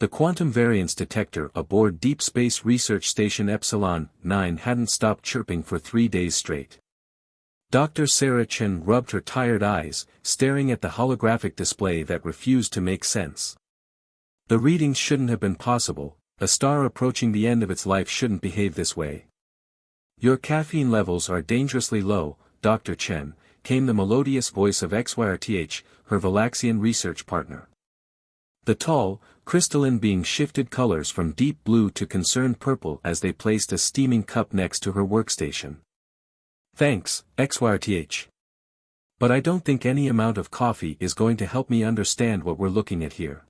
The quantum variance detector aboard Deep Space Research Station Epsilon 9 hadn't stopped chirping for 3 days straight. Dr. Sarah Chen rubbed her tired eyes, staring at the holographic display that refused to make sense. The readings shouldn't have been possible. A star approaching the end of its life shouldn't behave this way. Your caffeine levels are dangerously low, Dr. Chen, came the melodious voice of XYRTH, her Valaxian research partner. The tall, crystalline being shifted colors from deep blue to concerned purple as they placed a steaming cup next to her workstation. Thanks, XYRTH. But I don't think any amount of coffee is going to help me understand what we're looking at here.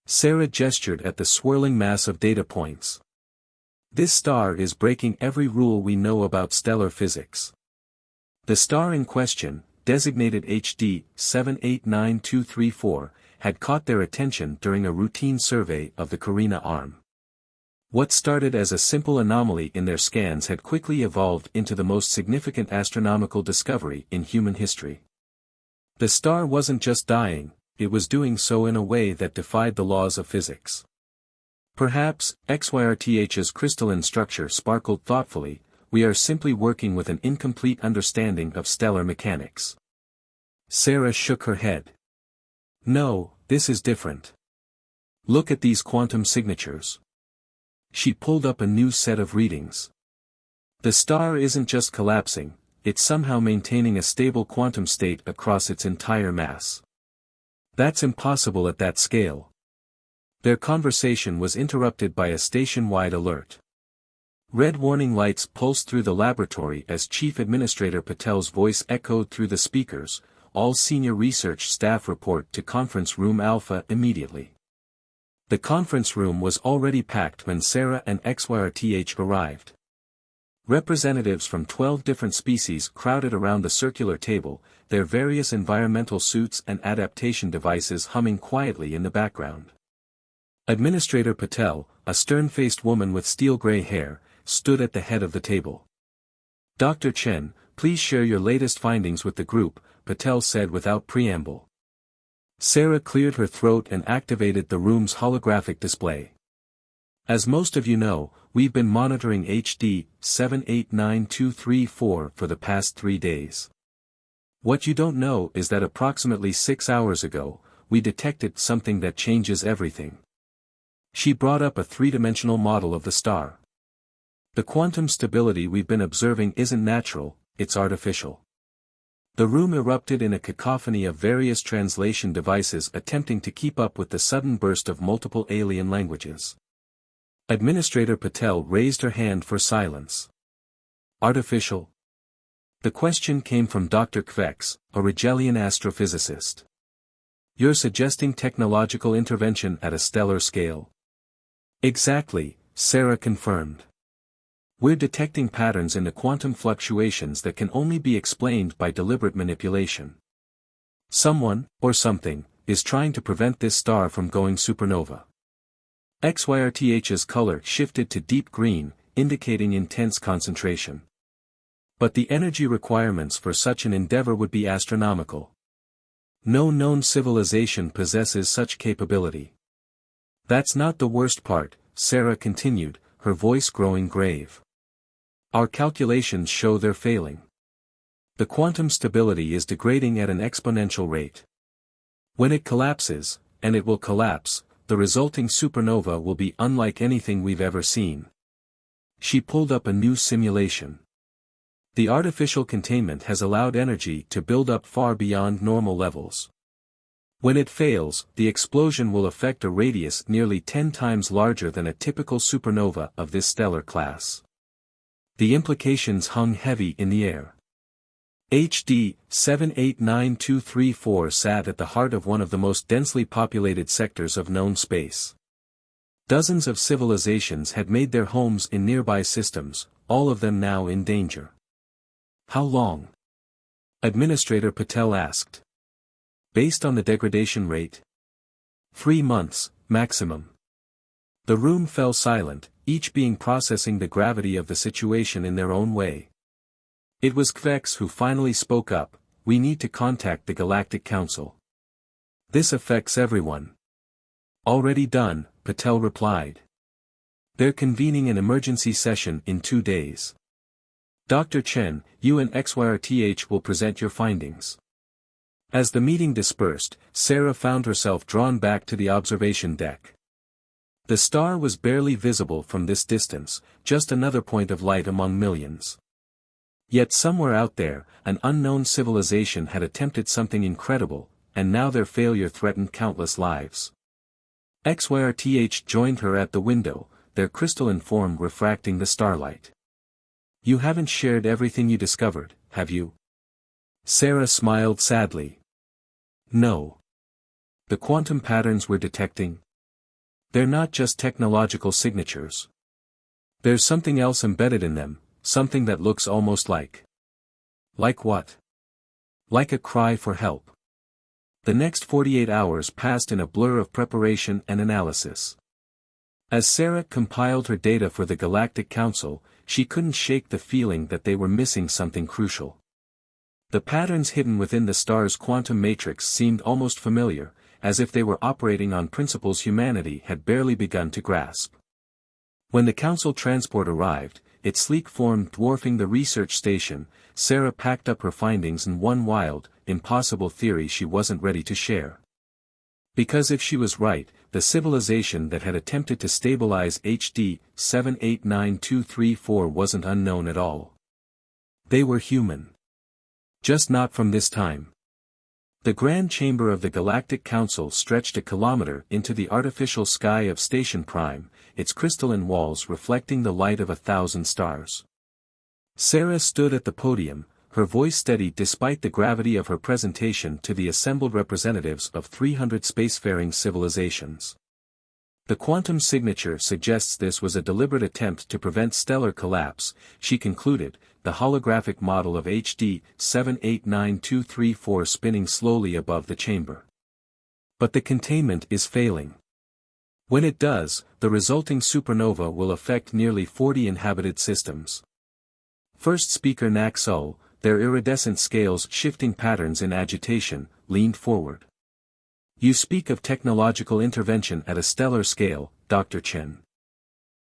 Sarah gestured at the swirling mass of data points. This star is breaking every rule we know about stellar physics. The star in question, designated HD 789234, had caught their attention during a routine survey of the Carina arm. What started as a simple anomaly in their scans had quickly evolved into the most significant astronomical discovery in human history. The star wasn't just dying, it was doing so in a way that defied the laws of physics. Perhaps, XYRTH's crystalline structure sparkled thoughtfully, we are simply working with an incomplete understanding of stellar mechanics. Sarah shook her head. No, this is different. Look at these quantum signatures. She pulled up a new set of readings. The star isn't just collapsing, it's somehow maintaining a stable quantum state across its entire mass. That's impossible at that scale. Their conversation was interrupted by a station-wide alert. Red warning lights pulsed through the laboratory as Chief Administrator Patel's voice echoed through the speakers, all senior research staff report to Conference Room Alpha immediately. The conference room was already packed when Sarah and XYRTH arrived. Representatives from 12 different species crowded around the circular table, their various environmental suits and adaptation devices humming quietly in the background. Administrator Patel, a stern-faced woman with steel-gray hair, stood at the head of the table. Dr. Chen, please share your latest findings with the group, Patel said without preamble. Sarah cleared her throat and activated the room's holographic display. As most of you know, we've been monitoring HD 789234 for the past 3 days. What you don't know is that approximately 6 hours ago, we detected something that changes everything. She brought up a three-dimensional model of the star. The quantum stability we've been observing isn't natural, it's artificial. The room erupted in a cacophony of various translation devices attempting to keep up with the sudden burst of multiple alien languages. Administrator Patel raised her hand for silence. Artificial? The question came from Dr. Kvex, a Rigelian astrophysicist. You're suggesting technological intervention at a stellar scale? Exactly, Sarah confirmed. We're detecting patterns in the quantum fluctuations that can only be explained by deliberate manipulation. Someone, or something, is trying to prevent this star from going supernova. XYRTH's color shifted to deep green, indicating intense concentration. But the energy requirements for such an endeavor would be astronomical. No known civilization possesses such capability. That's not the worst part, Sarah continued, her voice growing grave. Our calculations show they're failing. The quantum stability is degrading at an exponential rate. When it collapses, and it will collapse, the resulting supernova will be unlike anything we've ever seen. She pulled up a new simulation. The artificial containment has allowed energy to build up far beyond normal levels. When it fails, the explosion will affect a radius nearly 10 times larger than a typical supernova of this stellar class. The implications hung heavy in the air. HD 789234 sat at the heart of one of the most densely populated sectors of known space. Dozens of civilizations had made their homes in nearby systems, all of them now in danger. How long? Administrator Patel asked. Based on the degradation rate? 3 months, maximum. The room fell silent, each being processing the gravity of the situation in their own way. It was Kvex who finally spoke up, we need to contact the Galactic Council. This affects everyone. Already done, Patel replied. They're convening an emergency session in 2 days. Dr. Chen, you and XYRTH will present your findings. As the meeting dispersed, Sarah found herself drawn back to the observation deck. The star was barely visible from this distance, just another point of light among millions. Yet somewhere out there, an unknown civilization had attempted something incredible, and now their failure threatened countless lives. XYRTH joined her at the window, their crystalline form refracting the starlight. You haven't shared everything you discovered, have you? Sarah smiled sadly. No. The quantum patterns we're detecting? They're not just technological signatures. There's something else embedded in them, something that looks almost like. Like what? Like a cry for help. The next 48 hours passed in a blur of preparation and analysis. As Sarah compiled her data for the Galactic Council, she couldn't shake the feeling that they were missing something crucial. The patterns hidden within the star's quantum matrix seemed almost familiar, as if they were operating on principles humanity had barely begun to grasp. When the Council transport arrived, its sleek form dwarfing the research station, Sarah packed up her findings in one wild, impossible theory she wasn't ready to share. Because if she was right, the civilization that had attempted to stabilize HD 789234 wasn't unknown at all. They were human. Just not from this time. The grand chamber of the Galactic Council stretched a kilometer into the artificial sky of Station Prime, its crystalline walls reflecting the light of 1,000 stars. Sarah stood at the podium, her voice steady despite the gravity of her presentation to the assembled representatives of 300 spacefaring civilizations. The quantum signature suggests this was a deliberate attempt to prevent stellar collapse, she concluded, the holographic model of HD 789234 spinning slowly above the chamber. But the containment is failing. When it does, the resulting supernova will affect nearly 40 inhabited systems. First speaker Naxul, their iridescent scales shifting patterns in agitation, leaned forward. You speak of technological intervention at a stellar scale, Dr. Chen.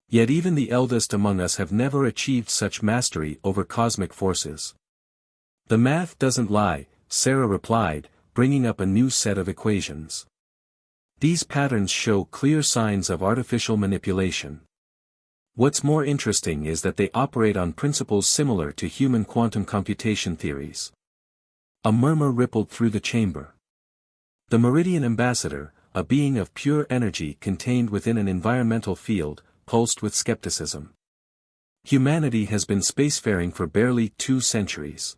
Yet even the eldest among us have never achieved such mastery over cosmic forces. The math doesn't lie, Sarah replied, bringing up a new set of equations. These patterns show clear signs of artificial manipulation. What's more interesting is that they operate on principles similar to human quantum computation theories. A murmur rippled through the chamber. The Meridian Ambassador, a being of pure energy contained within an environmental field, pulsed with skepticism. Humanity has been spacefaring for barely 2 centuries.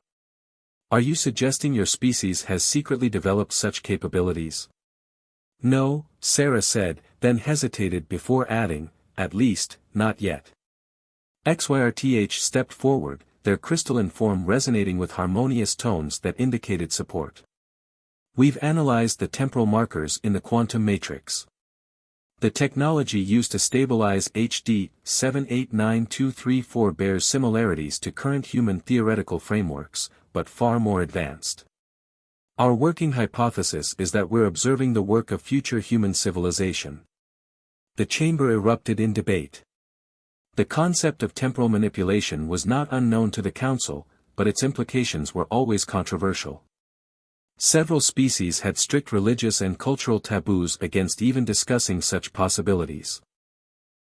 Are you suggesting your species has secretly developed such capabilities? No, Sarah said, then hesitated before adding, at least, not yet. XYRTH stepped forward, their crystalline form resonating with harmonious tones that indicated support. We've analyzed the temporal markers in the quantum matrix. The technology used to stabilize HD 789234 bears similarities to current human theoretical frameworks, but far more advanced. Our working hypothesis is that we're observing the work of future human civilization. The chamber erupted in debate. The concept of temporal manipulation was not unknown to the Council, but its implications were always controversial. Several species had strict religious and cultural taboos against even discussing such possibilities.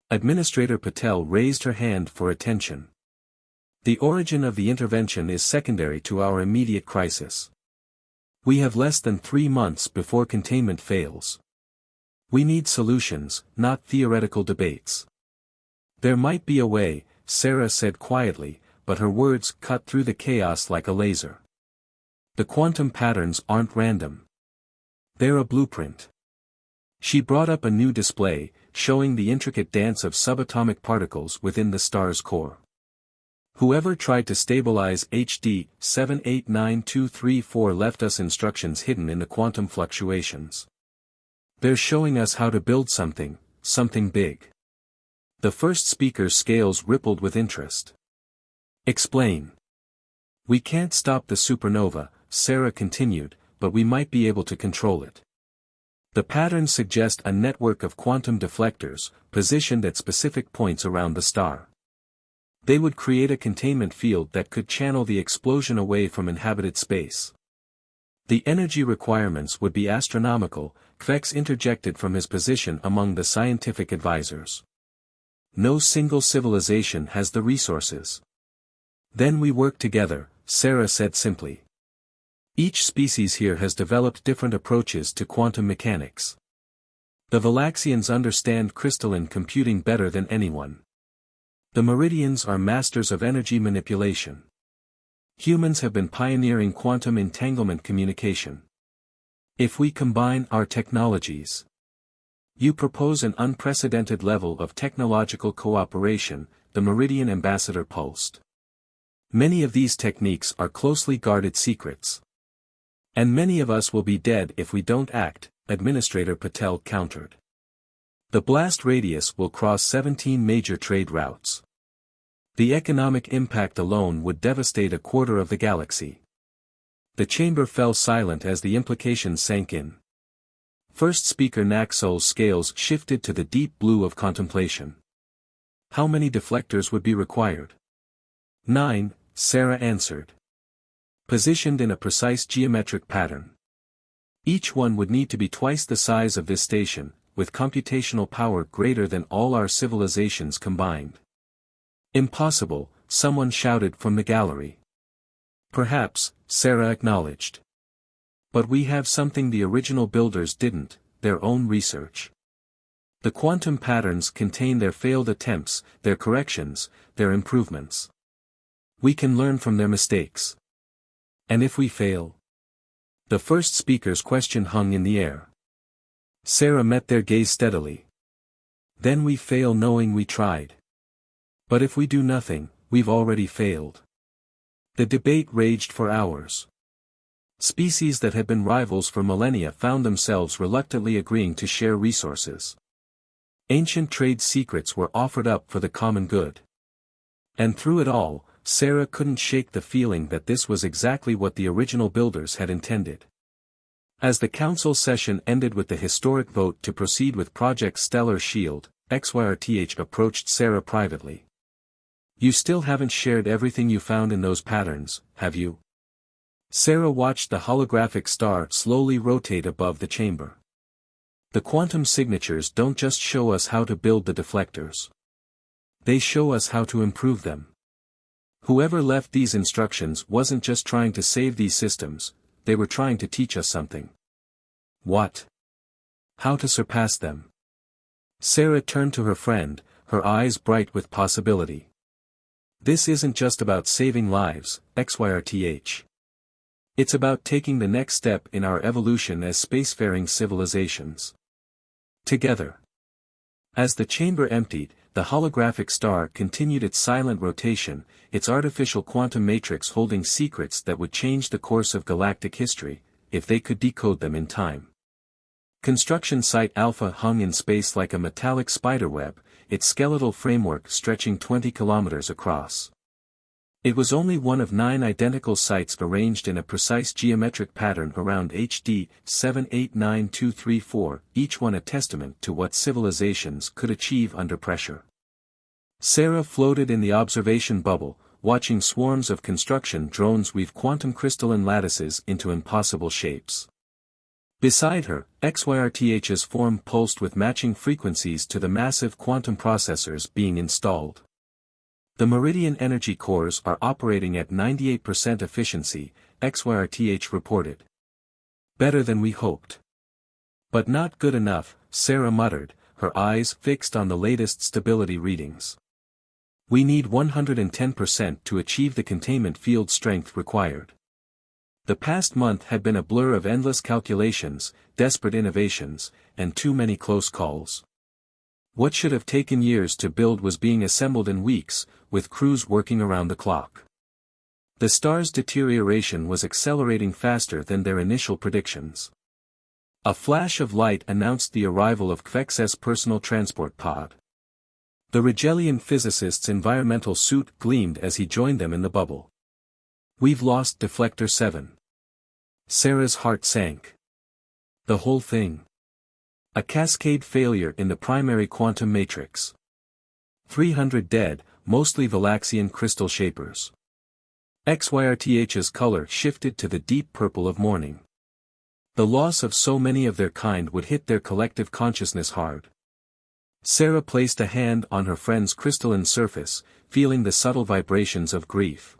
Administrator Patel raised her hand for attention. The origin of the intervention is secondary to our immediate crisis. We have less than 3 months before containment fails. We need solutions, not theoretical debates. There might be a way, Sarah said quietly, but her words cut through the chaos like a laser. The quantum patterns aren't random. They're a blueprint. She brought up a new display, showing the intricate dance of subatomic particles within the star's core. Whoever tried to stabilize HD 789234 left us instructions hidden in the quantum fluctuations. They're showing us how to build something big. The first speaker's scales rippled with interest. Explain. We can't stop the supernova, Sarah continued, but we might be able to control it. The patterns suggest a network of quantum deflectors, positioned at specific points around the star. They would create a containment field that could channel the explosion away from inhabited space. The energy requirements would be astronomical, Kvex interjected from his position among the scientific advisors. No single civilization has the resources. Then we work together, Sarah said simply. Each species here has developed different approaches to quantum mechanics. The Valaxians understand crystalline computing better than anyone. The Meridians are masters of energy manipulation. Humans have been pioneering quantum entanglement communication. If we combine our technologies, you propose an unprecedented level of technological cooperation, the Meridian ambassador pulsed. Many of these techniques are closely guarded secrets. And many of us will be dead if we don't act, Administrator Patel countered. The blast radius will cross 17 major trade routes. The economic impact alone would devastate a quarter of the galaxy. The chamber fell silent as the implications sank in. First speaker Naxol's scales shifted to the deep blue of contemplation. How many deflectors would be required? 9, Sarah answered. Positioned in a precise geometric pattern. Each one would need to be twice the size of this station, with computational power greater than all our civilizations combined. Impossible, someone shouted from the gallery. Perhaps, Sarah acknowledged. But we have something the original builders didn't, their own research. The quantum patterns contain their failed attempts, their corrections, their improvements. We can learn from their mistakes. And if we fail? The first speaker's question hung in the air. Sarah met their gaze steadily. Then we fail knowing we tried. But if we do nothing, we've already failed. The debate raged for hours. Species that had been rivals for millennia found themselves reluctantly agreeing to share resources. Ancient trade secrets were offered up for the common good. And through it all, Sarah couldn't shake the feeling that this was exactly what the original builders had intended. As the council session ended with the historic vote to proceed with Project Stellar Shield, XYRTH approached Sarah privately. You still haven't shared everything you found in those patterns, have you? Sarah watched the holographic star slowly rotate above the chamber. The quantum signatures don't just show us how to build the deflectors. They show us how to improve them. Whoever left these instructions wasn't just trying to save these systems, they were trying to teach us something. What? How to surpass them. Sarah turned to her friend, her eyes bright with possibility. This isn't just about saving lives, XYRTH. It's about taking the next step in our evolution as spacefaring civilizations. Together. As the chamber emptied, the holographic star continued its silent rotation, its artificial quantum matrix holding secrets that would change the course of galactic history, if they could decode them in time. Construction Site Alpha hung in space like a metallic spiderweb, its skeletal framework stretching 20 kilometers across. It was only one of 9 identical sites arranged in a precise geometric pattern around HD 789234, each one a testament to what civilizations could achieve under pressure. Sarah floated in the observation bubble, watching swarms of construction drones weave quantum crystalline lattices into impossible shapes. Beside her, XYRTH's form pulsed with matching frequencies to the massive quantum processors being installed. The Meridian energy cores are operating at 98% efficiency, XYRTH reported. Better than we hoped. But not good enough, Sarah muttered, her eyes fixed on the latest stability readings. We need 110% to achieve the containment field strength required. The past month had been a blur of endless calculations, desperate innovations, and too many close calls. What should have taken years to build was being assembled in weeks, with crews working around the clock. The star's deterioration was accelerating faster than their initial predictions. A flash of light announced the arrival of Kvex's personal transport pod. The Rigelian physicist's environmental suit gleamed as he joined them in the bubble. We've lost Deflector 7. Sarah's heart sank. The whole thing. A cascade failure in the primary quantum matrix. 300 dead, mostly Valaxian crystal shapers. XYRTH's color shifted to the deep purple of morning. The loss of so many of their kind would hit their collective consciousness hard. Sarah placed a hand on her friend's crystalline surface, feeling the subtle vibrations of grief.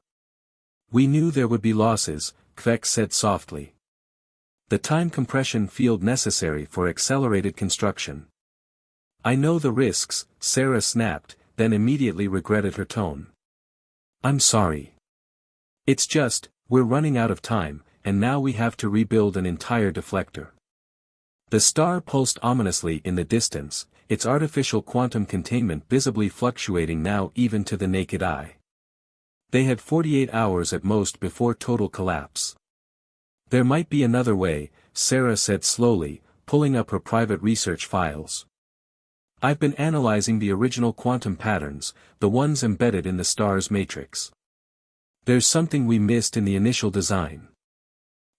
We knew there would be losses, Kvek said softly. The time compression field necessary for accelerated construction. I know the risks, Sarah snapped, then immediately regretted her tone. I'm sorry. It's just, we're running out of time, and now we have to rebuild an entire deflector. The star pulsed ominously in the distance, its artificial quantum containment visibly fluctuating now even to the naked eye. They had 48 hours at most before total collapse. There might be another way, Sarah said slowly, pulling up her private research files. I've been analyzing the original quantum patterns, the ones embedded in the star's matrix. There's something we missed in the initial design.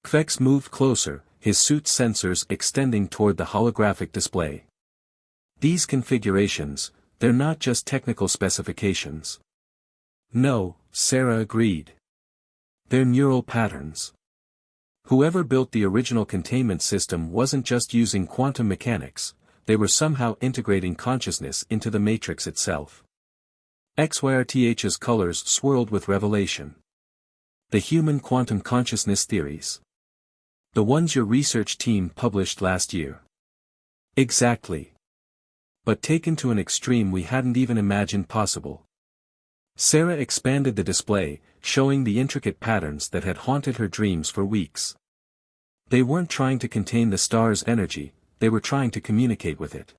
Kvek moved closer, his suit's sensors extending toward the holographic display. These configurations, they're not just technical specifications. No, Sarah agreed. They're neural patterns. Whoever built the original containment system wasn't just using quantum mechanics, they were somehow integrating consciousness into the matrix itself. XYRTH's colors swirled with revelation. The human quantum consciousness theories. The ones your research team published last year. Exactly. But taken to an extreme we hadn't even imagined possible. Sarah expanded the display, showing the intricate patterns that had haunted her dreams for weeks. They weren't trying to contain the star's energy, they were trying to communicate with it.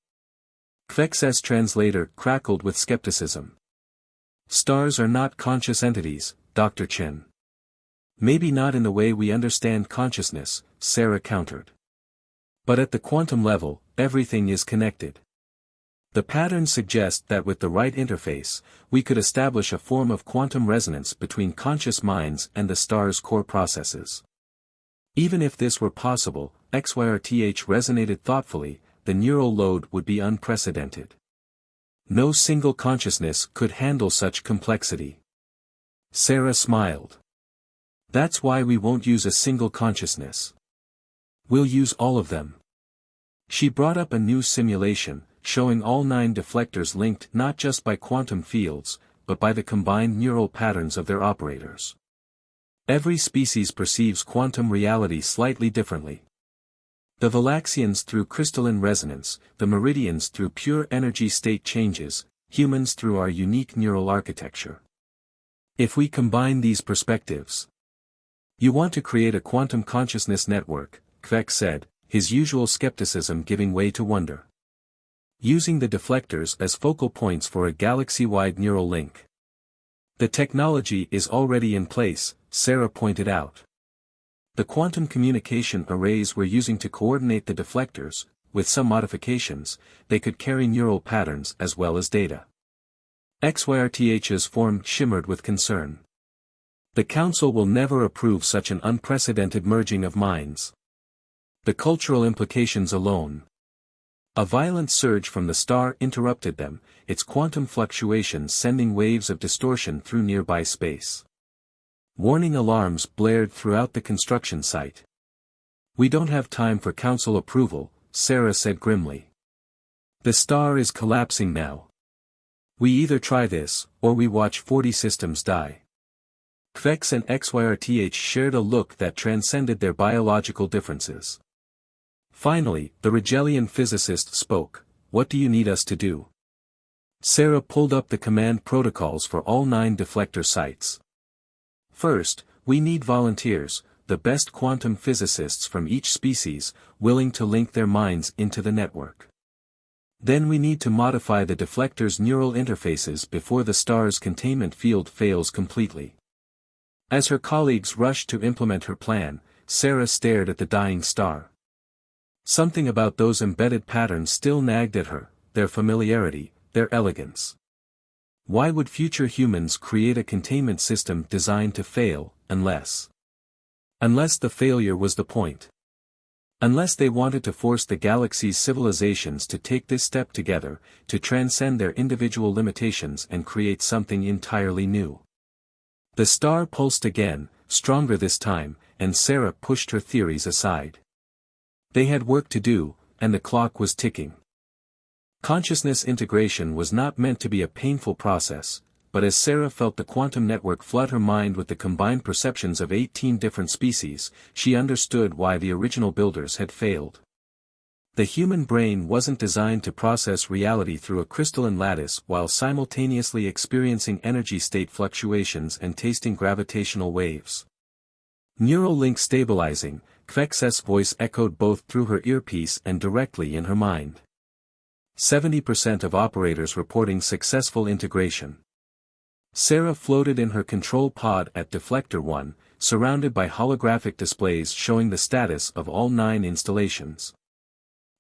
Kvek's translator crackled with skepticism. Stars are not conscious entities, Dr. Chen. Maybe not in the way we understand consciousness, Sarah countered. But at the quantum level, everything is connected. The patterns suggest that with the right interface, we could establish a form of quantum resonance between conscious minds and the star's core processes. Even if this were possible, XYRTH resonated thoughtfully, the neural load would be unprecedented. No single consciousness could handle such complexity. Sarah smiled. That's why we won't use a single consciousness. We'll use all of them. She brought up a new simulation, showing all 9 deflectors linked not just by quantum fields, but by the combined neural patterns of their operators. Every species perceives quantum reality slightly differently. The Valaxians through crystalline resonance, the Meridians through pure energy state changes, humans through our unique neural architecture. If we combine these perspectives, you want to create a quantum consciousness network, Kvek said, his usual skepticism giving way to wonder. Using the deflectors as focal points for a galaxy-wide neural link. The technology is already in place, Sarah pointed out. The quantum communication arrays we're using to coordinate the deflectors, with some modifications, they could carry neural patterns as well as data. XYRTH's form shimmered with concern. The Council will never approve such an unprecedented merging of minds. The cultural implications alone. A violent surge from the star interrupted them, its quantum fluctuations sending waves of distortion through nearby space. Warning alarms blared throughout the construction site. We don't have time for council approval, Sarah said grimly. The star is collapsing now. We either try this, or we watch 40 systems die. Kvek and XYRTH shared a look that transcended their biological differences. Finally, the Rigelian physicist spoke, "What do you need us to do?" Sarah pulled up the command protocols for all 9 deflector sites. First, we need volunteers, the best quantum physicists from each species, willing to link their minds into the network. Then we need to modify the deflector's neural interfaces before the star's containment field fails completely. As her colleagues rushed to implement her plan, Sarah stared at the dying star. Something about those embedded patterns still nagged at her, their familiarity, their elegance. Why would future humans create a containment system designed to fail, unless the failure was the point? Unless they wanted to force the galaxy's civilizations to take this step together, to transcend their individual limitations and create something entirely new. The star pulsed again, stronger this time, and Sarah pushed her theories aside. They had work to do, and the clock was ticking. Consciousness integration was not meant to be a painful process, but as Sarah felt the quantum network flood her mind with the combined perceptions of 18 different species, she understood why the original builders had failed. The human brain wasn't designed to process reality through a crystalline lattice while simultaneously experiencing energy state fluctuations and tasting gravitational waves. Neural link stabilizing, Kvex's voice echoed both through her earpiece and directly in her mind. 70% of operators reporting successful integration. Sarah floated in her control pod at Deflector 1, surrounded by holographic displays showing the status of all 9 installations.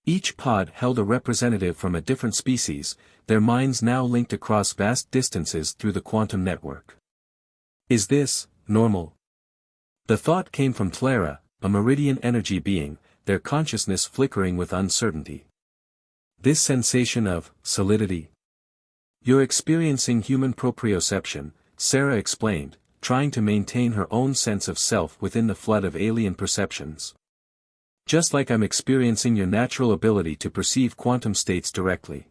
Each pod held a representative from a different species, their minds now linked across vast distances through the quantum network. Is this normal? The thought came from Clara, a meridian energy being, their consciousness flickering with uncertainty. This sensation of solidity. You're experiencing human proprioception, Sarah explained, trying to maintain her own sense of self within the flood of alien perceptions. Just like I'm experiencing your natural ability to perceive quantum states directly.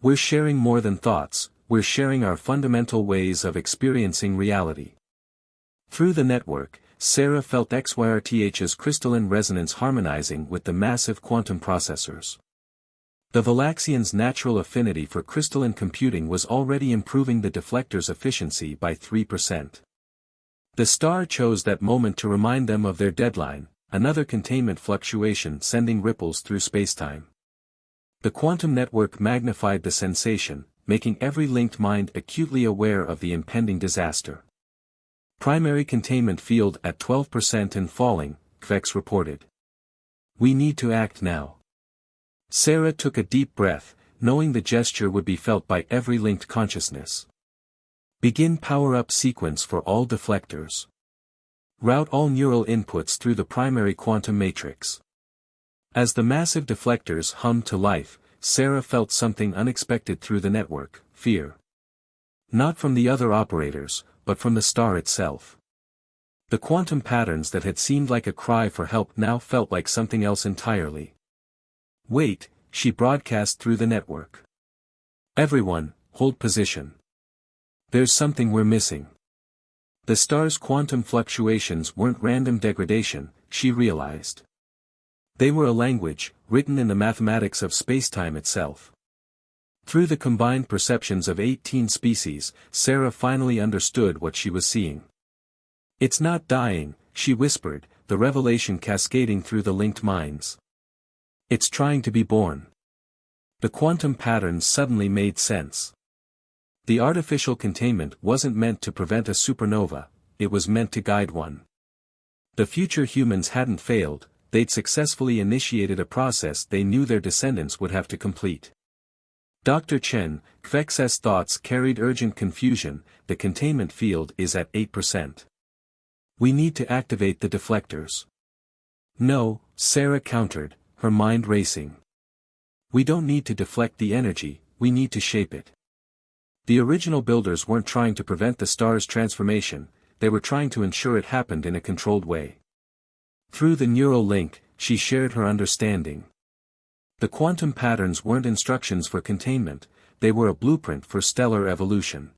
We're sharing more than thoughts, we're sharing our fundamental ways of experiencing reality. Through the network, Sarah felt XYRTH's crystalline resonance harmonizing with the massive quantum processors. The Valaxians' natural affinity for crystalline computing was already improving the deflector's efficiency by 3%. The star chose that moment to remind them of their deadline, another containment fluctuation sending ripples through spacetime. The quantum network magnified the sensation, making every linked mind acutely aware of the impending disaster. Primary containment field at 12% and falling, Kvex reported. We need to act now. Sarah took a deep breath, knowing the gesture would be felt by every linked consciousness. Begin power-up sequence for all deflectors. Route all neural inputs through the primary quantum matrix. As the massive deflectors hummed to life, Sarah felt something unexpected through the network, fear. Not from the other operators, but from the star itself. The quantum patterns that had seemed like a cry for help now felt like something else entirely. Wait, she broadcast through the network. Everyone, hold position. There's something we're missing. The star's quantum fluctuations weren't random degradation, she realized. They were a language, written in the mathematics of spacetime itself. Through the combined perceptions of 18 species, Sarah finally understood what she was seeing. It's not dying, she whispered, the revelation cascading through the linked minds. It's trying to be born. The quantum patterns suddenly made sense. The artificial containment wasn't meant to prevent a supernova, it was meant to guide one. The future humans hadn't failed, they'd successfully initiated a process they knew their descendants would have to complete. Dr. Chen, Kvex's thoughts carried urgent confusion, the containment field is at 8%. We need to activate the deflectors. No, Sarah countered, her mind racing. We don't need to deflect the energy, we need to shape it. The original builders weren't trying to prevent the star's transformation, they were trying to ensure it happened in a controlled way. Through the neural link, she shared her understanding. The quantum patterns weren't instructions for containment, they were a blueprint for stellar evolution.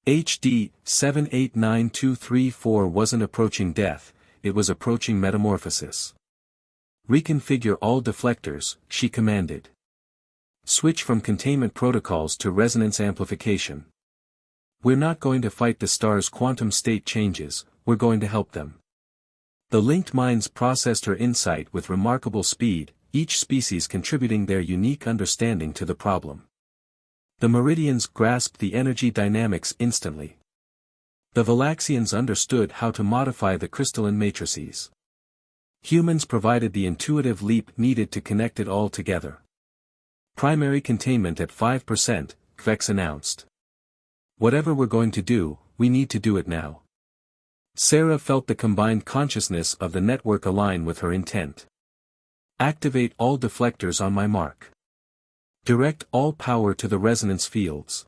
HD 789234 wasn't approaching death, it was approaching metamorphosis. Reconfigure all deflectors, she commanded. Switch from containment protocols to resonance amplification. We're not going to fight the star's quantum state changes, we're going to help them. The linked minds processed her insight with remarkable speed, each species contributing their unique understanding to the problem. The Meridians grasped the energy dynamics instantly. The Valaxians understood how to modify the crystalline matrices. Humans provided the intuitive leap needed to connect it all together. Primary containment at 5%, Kvex announced. Whatever we're going to do, we need to do it now. Sarah felt the combined consciousness of the network align with her intent. Activate all deflectors on my mark. Direct all power to the resonance fields.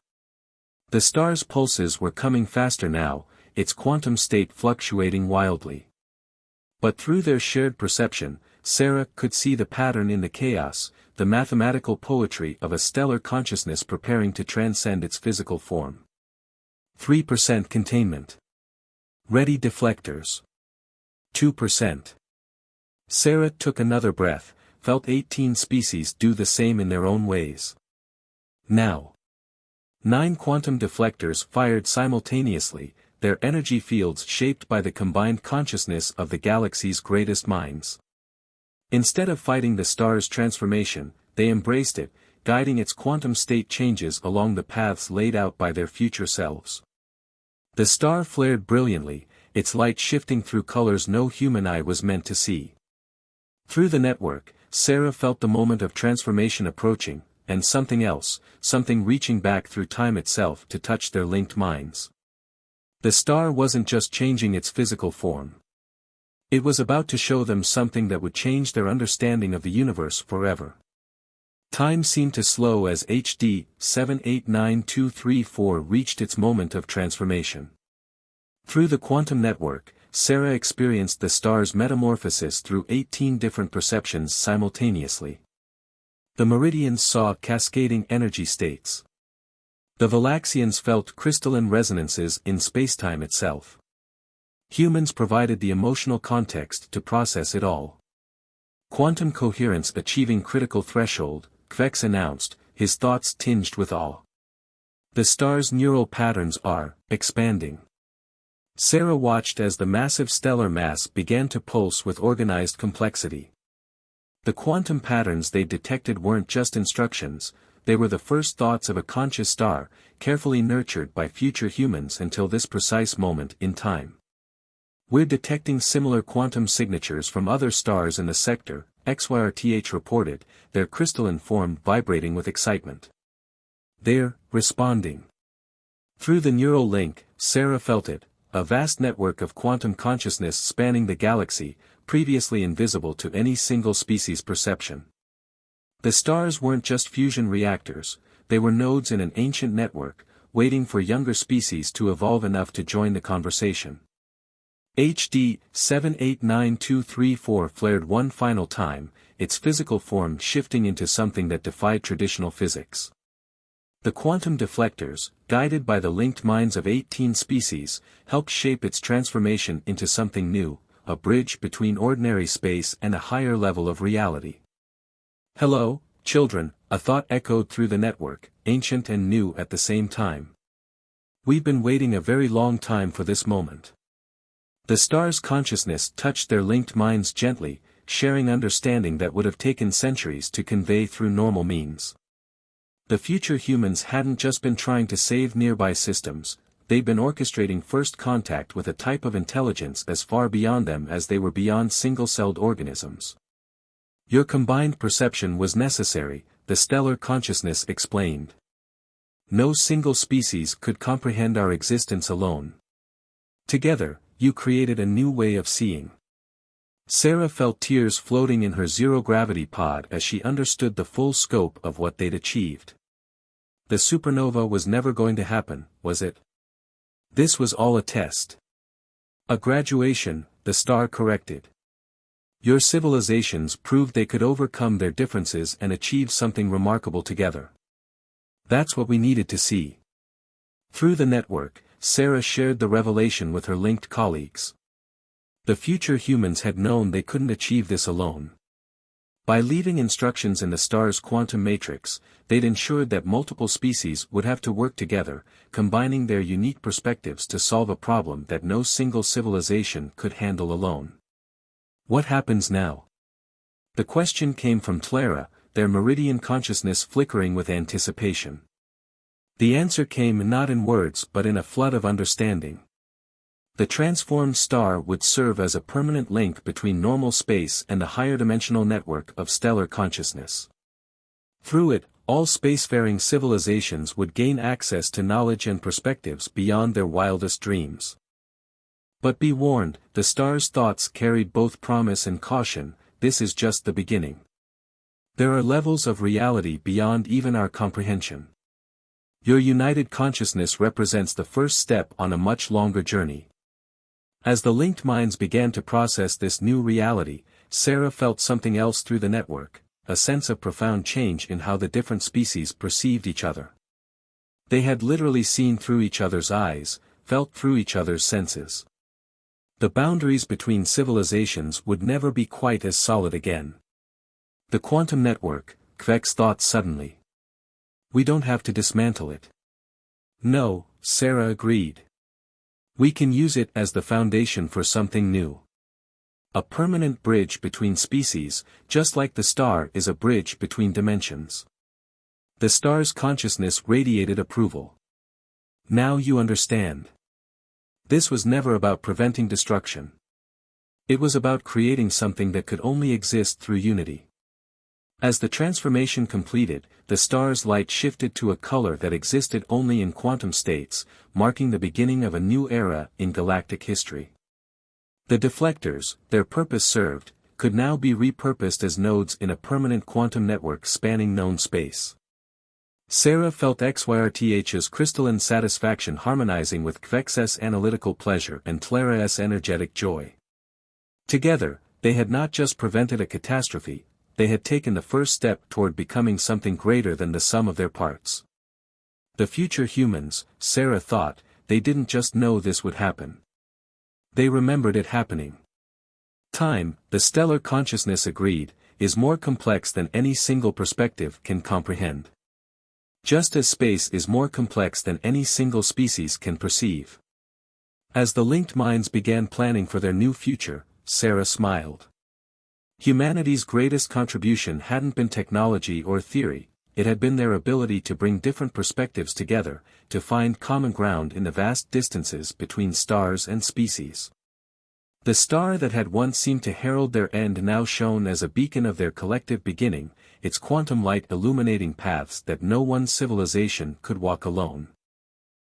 The star's pulses were coming faster now, its quantum state fluctuating wildly. But through their shared perception, Sarah could see the pattern in the chaos, the mathematical poetry of a stellar consciousness preparing to transcend its physical form. 3% containment. Ready deflectors. 2%. Sarah took another breath, felt 18 species do the same in their own ways. Now. 9 quantum deflectors fired simultaneously, their energy fields shaped by the combined consciousness of the galaxy's greatest minds. Instead of fighting the star's transformation, they embraced it, guiding its quantum state changes along the paths laid out by their future selves. The star flared brilliantly, its light shifting through colors no human eye was meant to see. Through the network, Sarah felt the moment of transformation approaching, and something else, something reaching back through time itself to touch their linked minds. The star wasn't just changing its physical form. It was about to show them something that would change their understanding of the universe forever. Time seemed to slow as HD 789234 reached its moment of transformation. Through the quantum network, Sarah experienced the star's metamorphosis through 18 different perceptions simultaneously. The Meridians saw cascading energy states. The Valaxians felt crystalline resonances in spacetime itself. Humans provided the emotional context to process it all. Quantum coherence achieving critical threshold, Kvex announced, his thoughts tinged with awe. The star's neural patterns are expanding. Sarah watched as the massive stellar mass began to pulse with organized complexity. The quantum patterns they detected weren't just instructions, they were the first thoughts of a conscious star, carefully nurtured by future humans until this precise moment in time. We're detecting similar quantum signatures from other stars in the sector, XYRTH reported, their crystalline form vibrating with excitement. They're responding. Through the neural link, Sarah felt it, a vast network of quantum consciousness spanning the galaxy, previously invisible to any single species' perception. The stars weren't just fusion reactors, they were nodes in an ancient network, waiting for younger species to evolve enough to join the conversation. HD 789234 flared one final time, its physical form shifting into something that defied traditional physics. The quantum deflectors, guided by the linked minds of 18 species, helped shape its transformation into something new, a bridge between ordinary space and a higher level of reality. Hello, children, a thought echoed through the network, ancient and new at the same time. We've been waiting a very long time for this moment. The star's consciousness touched their linked minds gently, sharing understanding that would have taken centuries to convey through normal means. The future humans hadn't just been trying to save nearby systems, they'd been orchestrating first contact with a type of intelligence as far beyond them as they were beyond single-celled organisms. Your combined perception was necessary, the stellar consciousness explained. No single species could comprehend our existence alone. Together, you created a new way of seeing. Sarah felt tears floating in her zero-gravity pod as she understood the full scope of what they'd achieved. The supernova was never going to happen, was it? This was all a test. A graduation, the star corrected. Your civilizations proved they could overcome their differences and achieve something remarkable together. That's what we needed to see. Through the network, Sarah shared the revelation with her linked colleagues. The future humans had known they couldn't achieve this alone. By leaving instructions in the star's quantum matrix, they'd ensured that multiple species would have to work together, combining their unique perspectives to solve a problem that no single civilization could handle alone. What happens now? The question came from Clara, their meridian consciousness flickering with anticipation. The answer came not in words but in a flood of understanding. The transformed star would serve as a permanent link between normal space and the higher dimensional network of stellar consciousness. Through it, all spacefaring civilizations would gain access to knowledge and perspectives beyond their wildest dreams. But be warned, the star's thoughts carried both promise and caution, this is just the beginning. There are levels of reality beyond even our comprehension. Your united consciousness represents the first step on a much longer journey. As the linked minds began to process this new reality, Sarah felt something else through the network, a sense of profound change in how the different species perceived each other. They had literally seen through each other's eyes, felt through each other's senses. The boundaries between civilizations would never be quite as solid again. The quantum network, Kvex thought suddenly. We don't have to dismantle it. No, Sarah agreed. We can use it as the foundation for something new. A permanent bridge between species, just like the star is a bridge between dimensions. The star's consciousness radiated approval. Now you understand. This was never about preventing destruction. It was about creating something that could only exist through unity. As the transformation completed, the star's light shifted to a color that existed only in quantum states, marking the beginning of a new era in galactic history. The deflectors, their purpose served, could now be repurposed as nodes in a permanent quantum network spanning known space. Sarah felt XYRTH's crystalline satisfaction harmonizing with Kvex's analytical pleasure and Tlara's energetic joy. Together, they had not just prevented a catastrophe, they had taken the first step toward becoming something greater than the sum of their parts. The future humans, Sarah thought, they didn't just know this would happen. They remembered it happening. Time, the stellar consciousness agreed, is more complex than any single perspective can comprehend. Just as space is more complex than any single species can perceive. As the linked minds began planning for their new future, Sarah smiled. Humanity's greatest contribution hadn't been technology or theory, it had been their ability to bring different perspectives together, to find common ground in the vast distances between stars and species. The star that had once seemed to herald their end now shone as a beacon of their collective beginning, its quantum light illuminating paths that no one civilization could walk alone.